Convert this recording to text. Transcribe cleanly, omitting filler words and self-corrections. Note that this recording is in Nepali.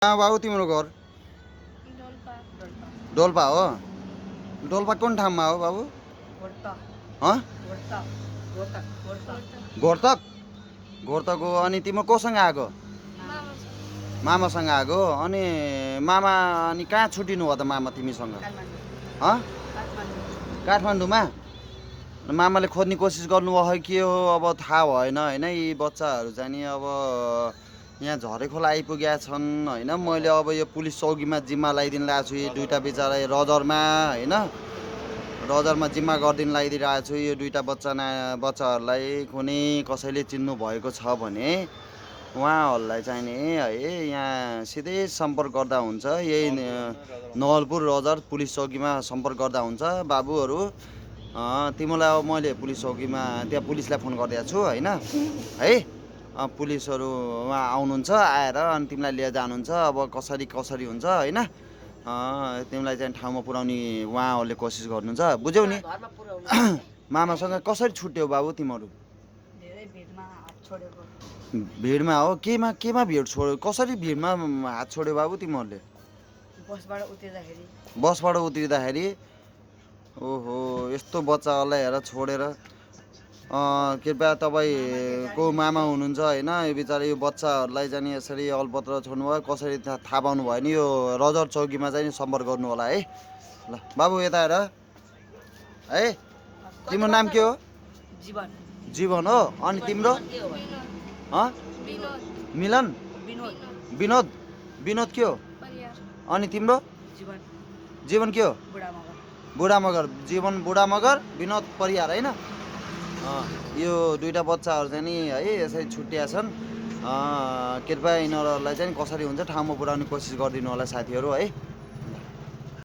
कहाँ बाबु तिम्रो घर? डोल्पा डोल्पा हो? डोल्पा कुन ठाउँमा हो बाबु? घोर्तक? घोर्तक हो। अनि तिम्रो कोसँग आएको? मामासँग आएको? अनि मामा अनि कहाँ छुट्टिनु भयो त मामा तिमीसँग? काठमाडौँमा? मामाले खोज्ने कोसिस गर्नुभयो कि हो अब थाहा भएन होइन। यी बच्चाहरू चाहिँ नि अब यहाँ झरेखोला आइपुगेका छन् होइन। मैले अब यो पुलिस चौकीमा जिम्मा लगाइदिनु लगाएको छु। यी दुईवटा बिचरा रजरमा होइन, रजरमा जिम्मा गरिदिनु लगाइदिइरहेको छु। यो दुईवटा बच्चाहरूलाई कुनै कसैले चिन्नु भएको छ भने उहाँहरूलाई चाहिँ नि है यहाँ सिधै सम्पर्क गर्दा हुन्छ। यही नवलपुर रजर पुलिस चौकीमा सम्पर्क गर्दा हुन्छ। बाबुहरू तिमीलाई अब मैले पुलिस चौकीमा त्यहाँ पुलिसलाई फोन गरिदिएको छु होइन है। पुलिसहरू उहाँ आउनुहुन्छ, आएर अनि तिमीलाई लिएर जानुहुन्छ। अब कसरी हुन्छ होइन, तिमीलाई चाहिँ ठाउँमा पुर्याउने उहाँहरूले कोसिस गर्नुहुन्छ, बुझ्यौ नि। मामासँग कसरी छुट्यौ बाबु तिमीहरू? भिडमा हो? केमा भिड छोड्यो? कसरी भिडमा हात छोड्यो बाबु तिमीहरूले? बसबाट उत्रिँदाखेरि? ओहो, यस्तो बच्चाहरूलाई हेर छोडेर। कृपया तपाईँको मामा हुनुहुन्छ होइन, यो बिचरा यो बच्चाहरूलाई चाहिँ नि यसरी अलपत्र छोड्नुभयो। कसरी थाहा पाउनु भयो नि यो रजर चौकीमा चाहिँ नि सम्पर्क गर्नु होला है। ल बाबु यता हेर है। तिम्रो नाम के हो? जीवन हो। अनि तिम्रो? मिलन? विनोद के हो? अनि तिम्रो? जीवन के हो? बुढा मगर। जीवन बुढा मगर, विनोद परियार होइन। यो दुईवटा बच्चाहरू चाहिँ नि है यसरी छुट्टिया छन्। कृपया यिनीहरूलाई चाहिँ कसरी हुन्छ ठाउँमा पुर्याउने कोसिस गरिदिनु होला साथीहरू है।